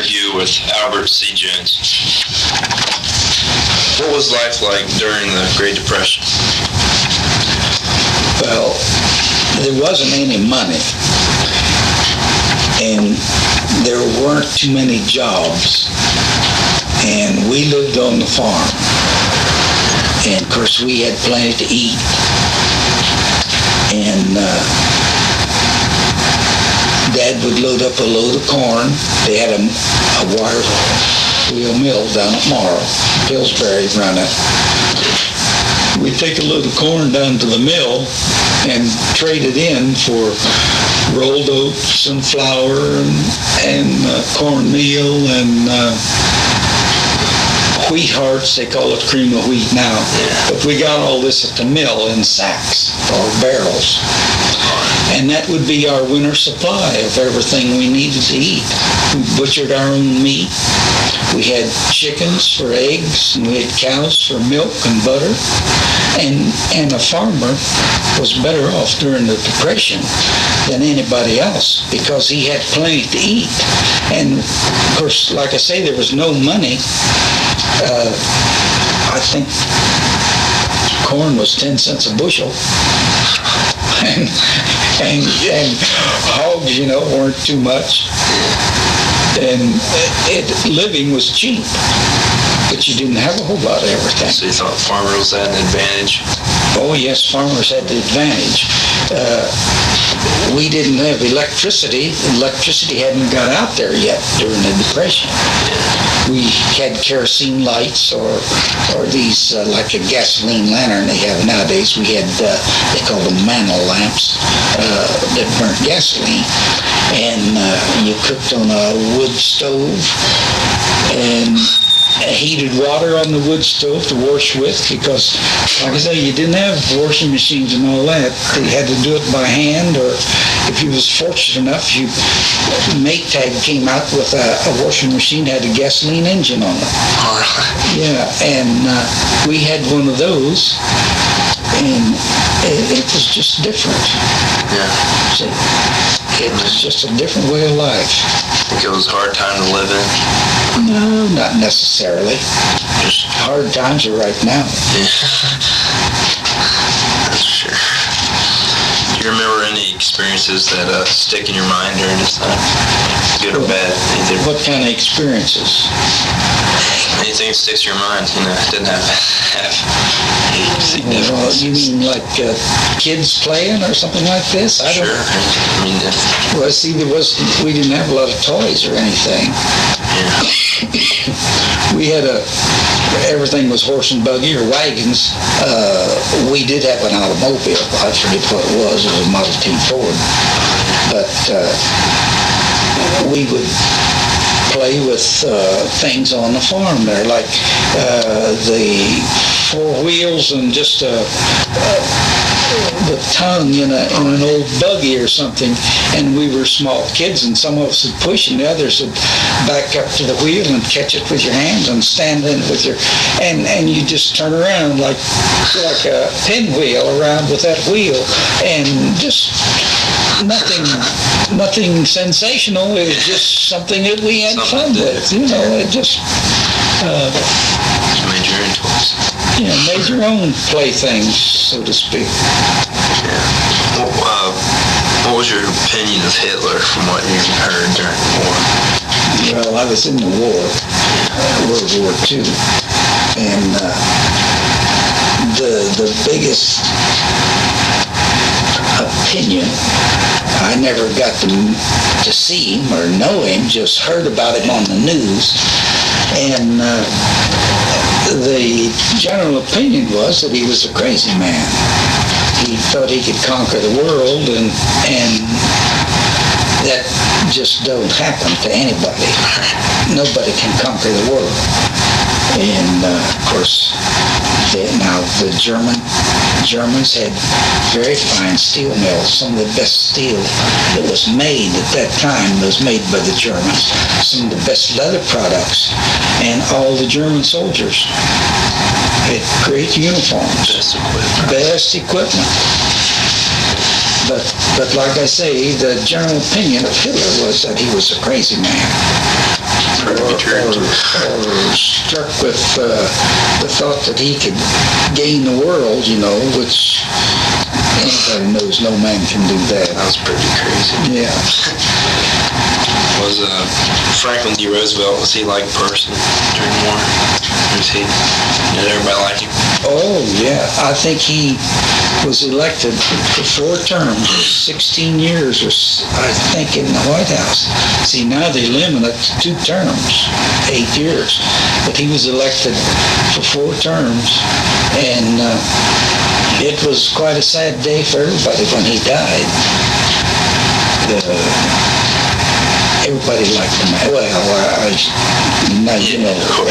interview with Albert C. Jones. What was life like during the Great Depression? Well, there wasn't any money, and there weren't too many jobs, and we lived on the farm. And of course, we had plenty to eat, and Dad would load up a load of corn. They had a water wheel mill down at Morrow, Pillsbury run it. We'd take a load of corn down to the mill and trade it in for rolled oats and flour and cornmeal and wheat hearts. They call it cream of wheat now. But we got all this at the mill in sacks or barrels. And that would be our winter supply of everything we needed to eat. We butchered our own meat. We had chickens for eggs, and we had cows for milk and butter. And a farmer was better off during the Depression than anybody else because he had plenty to eat. And of course, like I say, there was no money. I think corn was 10 cents a bushel. And hogs, weren't too much. And living was cheap, but you didn't have a whole lot of everything. So you thought farmers had an advantage? Oh yes, farmers had the advantage. We didn't have electricity. Electricity hadn't got out there yet during the Depression. We had kerosene lights or these like a gasoline lantern they have nowadays. We had they call them mantle lamps that burnt gasoline, and you cooked on a wood stove and heated water on the wood stove to wash with because, like I say, you didn't have washing machines and all that. You had to do it by hand, or if you was fortunate enough, Maytag came out with a washing machine that had a gasoline engine on it. Yeah, and we had one of those, and it was just different. Yeah. See, it was just a different way of life. Think it was a hard time to live in? No, not necessarily. Just hard times are right now. Yeah. That's sure. Do you remember any experiences that stick in your mind during this time? Good or bad? Either. What kind of experiences? Anything that sticks in your mind, didn't have significance. Well, you mean like kids playing or something like this? Sure. Well, see, we didn't have a lot of toys or anything. Yeah. We had everything was horse and buggy or wagons. We did have an automobile. I forget what it was. It was a Model T Ford. But we would play with things on the farm there, like the four wheels and just the tongue in an old buggy or something, and we were small kids, and some of us would push and the others would back up to the wheel and catch it with your hands and stand in with your, and you just turn around like a pinwheel around with that wheel, and just nothing sensational. It was just something that we had fun with, it just made your own toys. Made your own playthings, so to speak. Yeah. What was your opinion of Hitler from what you heard during the war? Well, I was in the war, World War II, and the biggest opinion, I never got to see him or know him, just heard about him on the news, and the general opinion was that he was a crazy man. He thought he could conquer the world, and that just don't happen to anybody. Nobody can conquer the world. And of course, now the Germans had very fine steel mills. Some of the best steel that was made at that time was made by the Germans. Some of the best leather products, and all the German soldiers had great uniforms, best equipment. But But like I say, the general opinion of Hitler was that he was a crazy man. Or struck with the thought that he could gain the world, which anybody knows no man can do that. That was pretty crazy. Yeah. Was Franklin D. Roosevelt, was he like a person during the war? Did everybody like him? Oh, yeah. I think he was elected for 4 terms, 16 years, I think, in the White House. See, now they limit it to 2 terms, 8 years. But he was elected for 4 terms, and it was quite a sad day for everybody when he died. Everybody liked him. Well,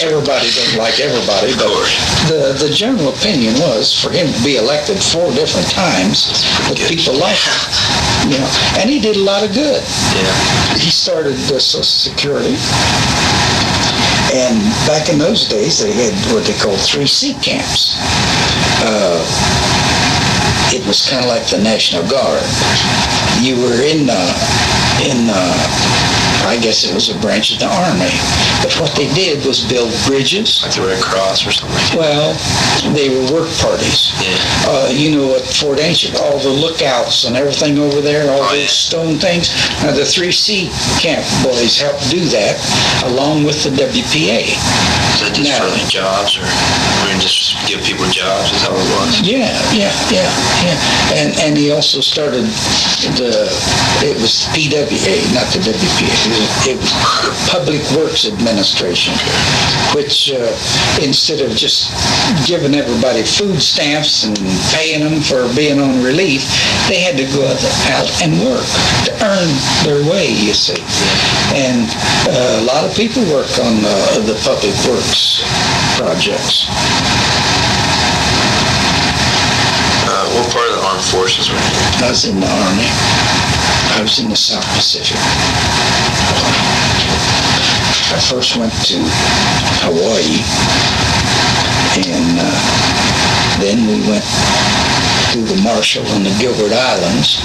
everybody doesn't like everybody, but the general opinion was for him to be elected 4 different times, that people liked him. And he did a lot of good. Yeah. He started Social Security, and back in those days they had what they called 3C camps. It was kind of like the National Guard. You were in I guess it was a branch of the Army. But what they did was build bridges. Like the Red Cross or something like that? Well, they were work parties. Yeah. At Fort Ancient, all the lookouts and everything over there, all those stone things. Now, the 3C camp boys helped do that, along with the WPA. Is that just for like jobs, or just give people jobs? Is that what it was? Yeah. And he also started it was PWA, not the WPA. It was Public Works Administration, which instead of just giving everybody food stamps and paying them for being on relief, they had to go out and work to earn their way, you see. And a lot of people work on the Public Works projects. What part of the armed forces were you in? I was in the Army. I was in the South Pacific. I first went to Hawaii, and then we went through the Marshall and the Gilbert Islands,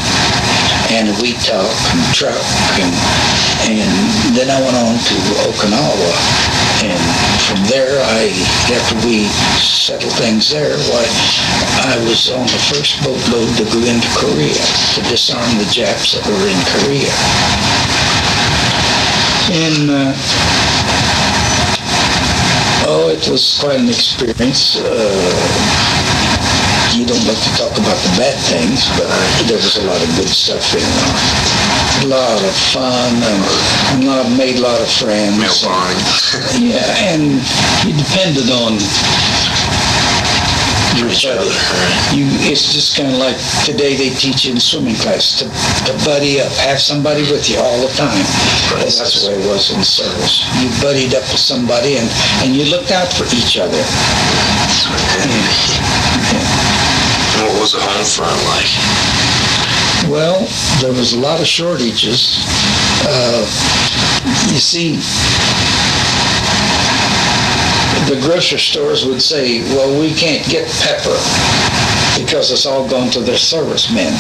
and Wetuck and Truk, and then I went on to Okinawa, and from there, after we settled things there, I was on the first boatload to go into Korea, to disarm the Japs that were in Korea. And, it was quite an experience. You don't like to talk about the bad things, but there was a lot of good stuff in there. A lot of fun, and made a lot of friends. Male bonding. Yeah, and you depended on each other. It's just kind of like today they teach you in swimming class to buddy up, have somebody with you all the time. Right. That's the way it was in service. You buddied up with somebody and you looked out for each other. And what was the home front like? Well, there was a lot of shortages. You see, the grocery stores would say, well, we can't get pepper because it's all gone to their servicemen.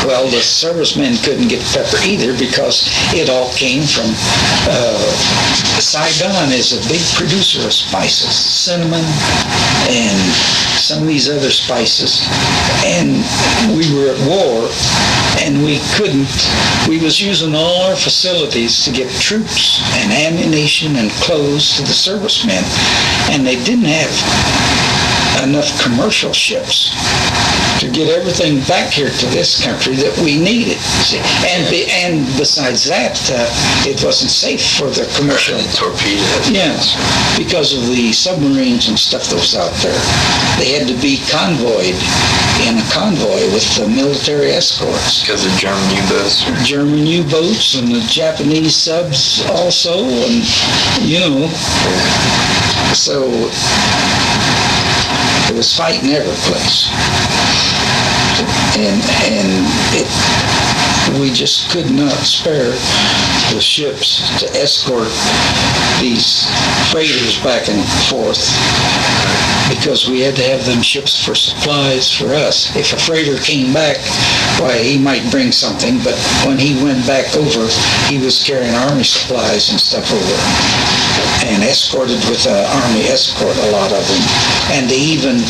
Well, the servicemen couldn't get pepper either because it all came from Saigon is a big producer of spices, cinnamon and some of these other spices. And we were at war, and we was using all our facilities to get troops and ammunition and clothes to the servicemen. And they didn't have enough commercial ships to get everything back here to this country that we needed. See? And besides that, it wasn't safe for the commercial torpedoes. Yes, because of the submarines and stuff that was out there. They had to be convoyed in a convoy with the military escorts. Because of German U-boats? German U-boats and the Japanese subs also, and so it was fighting every place. And we just could not spare the ships to escort these freighters back and forth because we had to have them ships for supplies for us. If a freighter came back Why, he might bring something, but when he went back over, he was carrying army supplies and stuff over, and escorted with an army escort, a lot of them. And they even,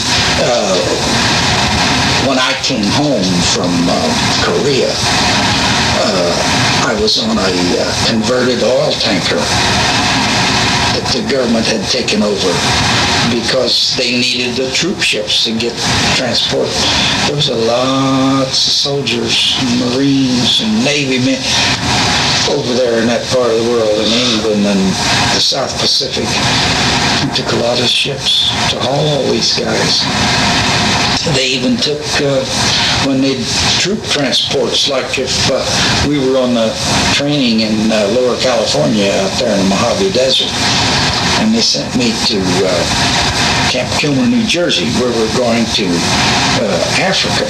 when I came home from Korea, I was on a converted oil tanker that the government had taken over because they needed the troop ships to get transport. There was a lot of soldiers, Marines, and Navy men over there in that part of the world, in England and the South Pacific. It took a lot of ships to haul all these guys. They even took, when they troop transports, like if we were on the training in Lower California out there in the Mojave Desert, and they sent me to Camp Kilmer, New Jersey, where we're going to Africa,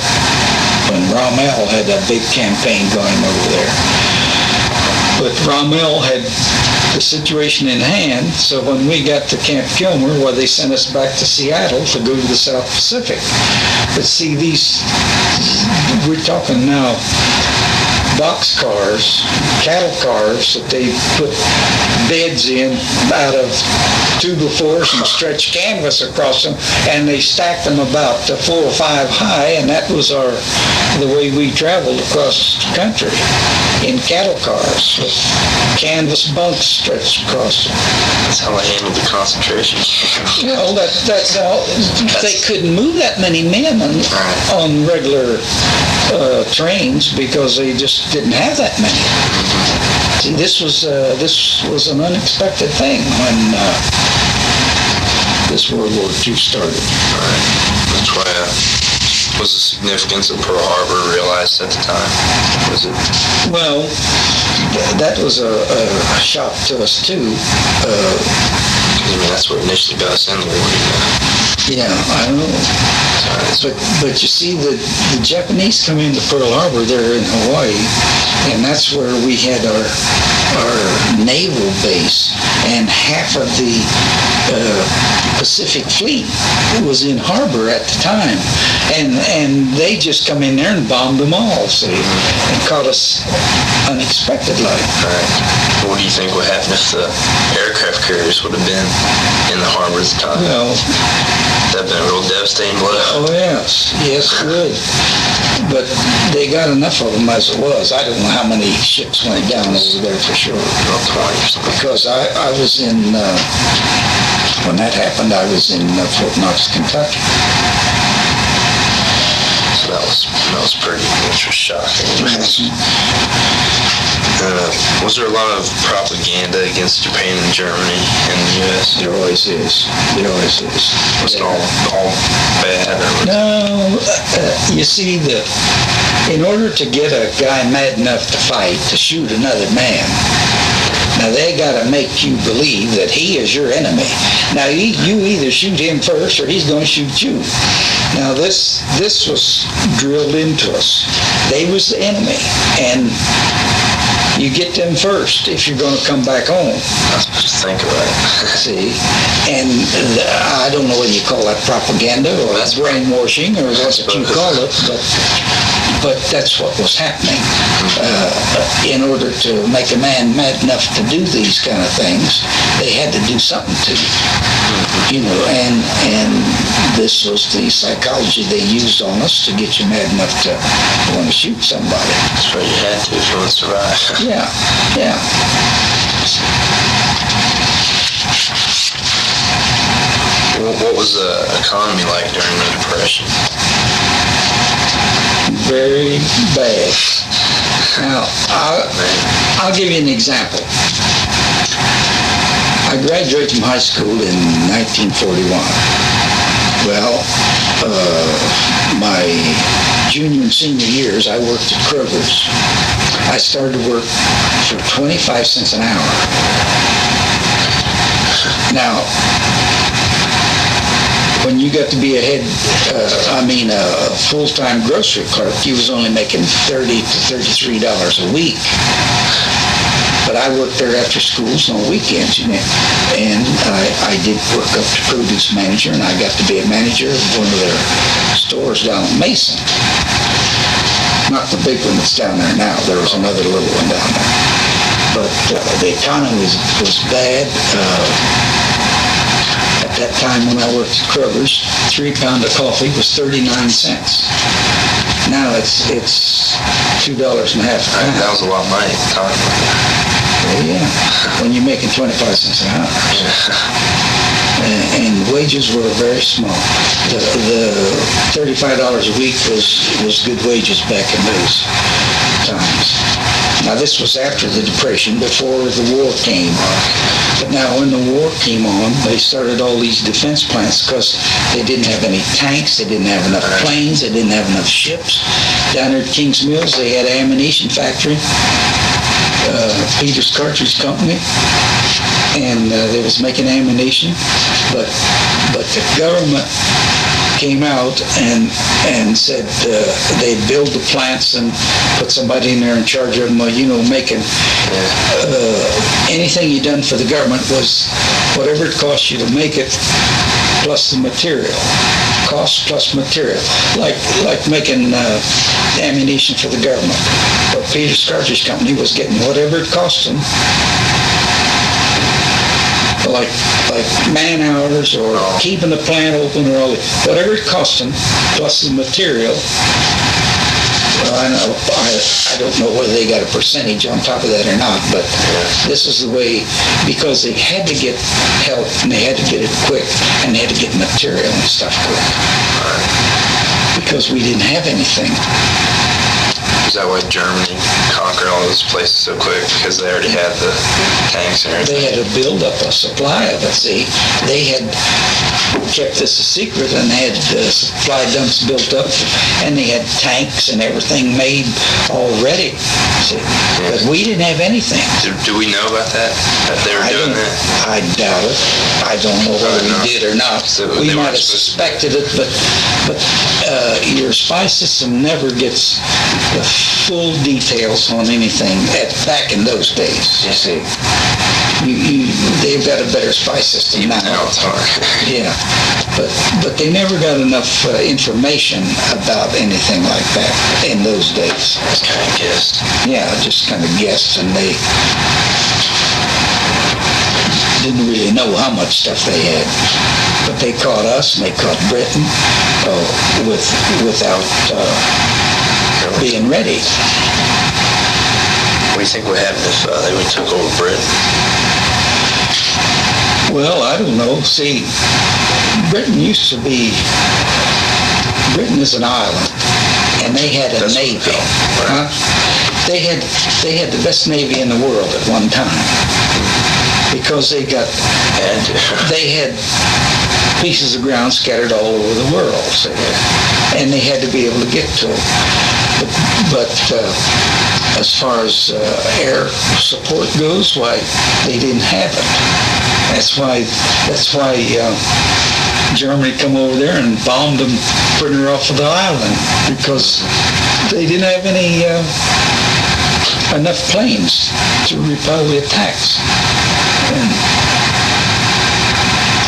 when Rommel had a big campaign going over there. But Rommel had the situation in hand, so when we got to Camp Kilmer, well, they sent us back to Seattle to go to the South Pacific. But see, we're talking now box cars, cattle cars that they put beds in out of 2x4s and stretched canvas across them, and they stacked them about 4 or 5 high, and that was the way we traveled across the country, in cattle cars with canvas bunks stretched across them. That's how I handled the concentration. Well, that's how they couldn't move that many men on regular trains because they just didn't have that many. See, this was an unexpected thing when this World War II started. Right. That's why was the significance of Pearl Harbor realized at the time? Was it? Well, that was a shock to us too. That's what initially got us in the war. Yeah, I know. But you see, the Japanese come into Pearl Harbor there in Hawaii, and that's where we had our naval base, and half of the Pacific Fleet was in harbor at the time, and they just come in there and bombed them all, see, and caught us unexpectedly. Right. What do you think would happen if the aircraft carriers would have been in the harbor at the time? Well, that'd been a real devastating blow. Oh yes, it would. But they got enough of them as it was. I don't know how many ships went down over there for sure. About 20 or something. Because I was in, when that happened, I was in Fort Knox, Kentucky. So that was pretty, which was shocking. Was there a lot of propaganda against Japan and Germany in the U.S.? There always is. There always is. Was it all bad? Or no, you see, in order to get a guy mad enough to fight, to shoot another man, now they got to make you believe that he is your enemy. Now you either shoot him first or he's going to shoot you. Now this was drilled into us. They was the enemy, and you get them first if you're going to come back home. Just think about it. See, and I don't know whether you call that propaganda or that's brainwashing or what you call it, but that's what was happening. In order to make a man mad enough to do these kind of things, they had to do something to you, and this was the psychology they used on us to get you mad enough to want to shoot somebody. That's what you had to if you want to survive. Yeah, yeah. What was the economy like during the Depression? Very bad. Now, I'll give you an example. I graduated from high school in 1941. Well, my junior and senior years, I worked at Kroger's. I started to work for 25 cents an hour. Now, when you got to be a full-time grocery clerk, you was only making $30 to $33 a week. But I worked there after schools on weekends, and I did work up to produce manager, and I got to be a manager of one of their stores down in Mason. not the big one that's down there now. There was another little one down there. But the economy was bad. At that time when I worked at Kroger's, 3 pound of coffee was 39 cents. Now it's $2.50 a pound. That was a lot of money at the time. Well, yeah, when you're making 25 cents an hour. And wages were very small. The $35 a week was good wages back in those times. Now, this was after the Depression, before the war came. But now, when the war came on, they started all these defense plants because they didn't have any tanks, they didn't have enough planes, they didn't have enough ships. Down there at King's Mills, they had an ammunition factory, Peter's Cartridge Company, and they was making ammunition. But the government came out and said they'd build the plants and put somebody in there in charge of them, making anything you done for the government was whatever it cost you to make it plus the material. Cost plus material. Like making ammunition for the government. But Peter's Cartridge Company was getting whatever it cost them, like man hours or keeping the plant open or whatever it cost them, plus the material. Well, I don't know whether they got a percentage on top of that or not, but this is the way, because they had to get help and they had to get it quick and they had to get material and stuff quick because we didn't have anything. Is that why Germany conquered all those places so quick? Because they already had the tanks and everything? They had to build up a supply of it, see. They had kept this a secret and had supply dumps built up and they had tanks and everything made already, see. But we didn't have anything. Do we know about that? That they were doing that? I doubt it. I don't know whether we did or not. So we might have suspected it, but your spy system never gets the full details on anything back in those days, you see. They've got a better spy system now. Now it's hard. Yeah, but they never got enough information about anything like that in those days. Just kind of guessed. Yeah, just kind of guessed, and they didn't really know how much stuff they had. But they caught us, and they caught Britain without being ready. What do you think would happen if they would took over Britain? Well, I don't know. See, Britain is an island, and they had a navy. Huh? They had the best navy in the world at one time because they had pieces of ground scattered all over the world, see? And they had to be able to get to them. But as far as air support goes, why, they didn't have it. That's why Germany come over there and bombed them pretty near off of the island, because they didn't have any enough planes to repel the attacks.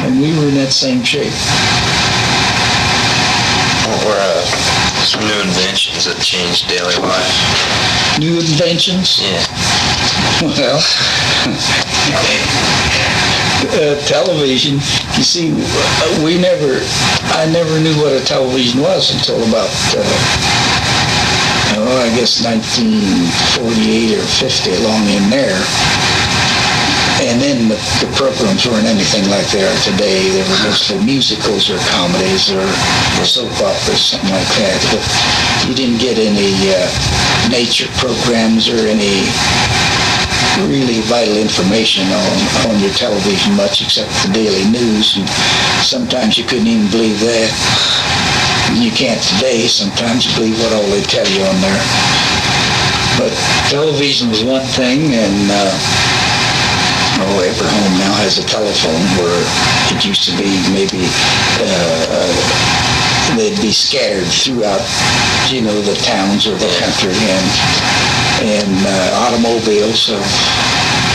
And we were in that same shape. What were some new inventions that changed daily life? New inventions? Yeah. Well, television, you see, I never knew what a television was until about, I guess 1948 or 50, along in there. And then the programs weren't anything like they are today. They were mostly musicals or comedies or soap operas, something like that. But you didn't get any nature programs or any really vital information on your television much, except the daily news. And sometimes you couldn't even believe that. And you can't today sometimes believe what all they tell you on there. But television was one thing, and every home now has a telephone, where it used to be maybe they'd be scattered throughout, the towns or the country, and automobiles have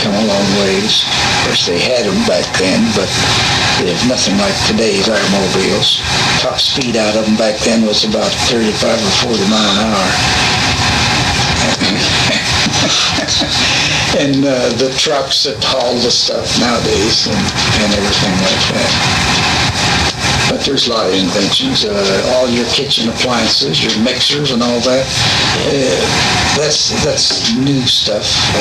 come a long ways. Of course, they had them back then, but there's nothing like today's automobiles. Top speed out of them back then was about 35 or 40 mile an hour. and the trucks that haul the stuff nowadays and everything like that. But there's a lot of inventions. All your kitchen appliances, your mixers and all that. That's new stuff.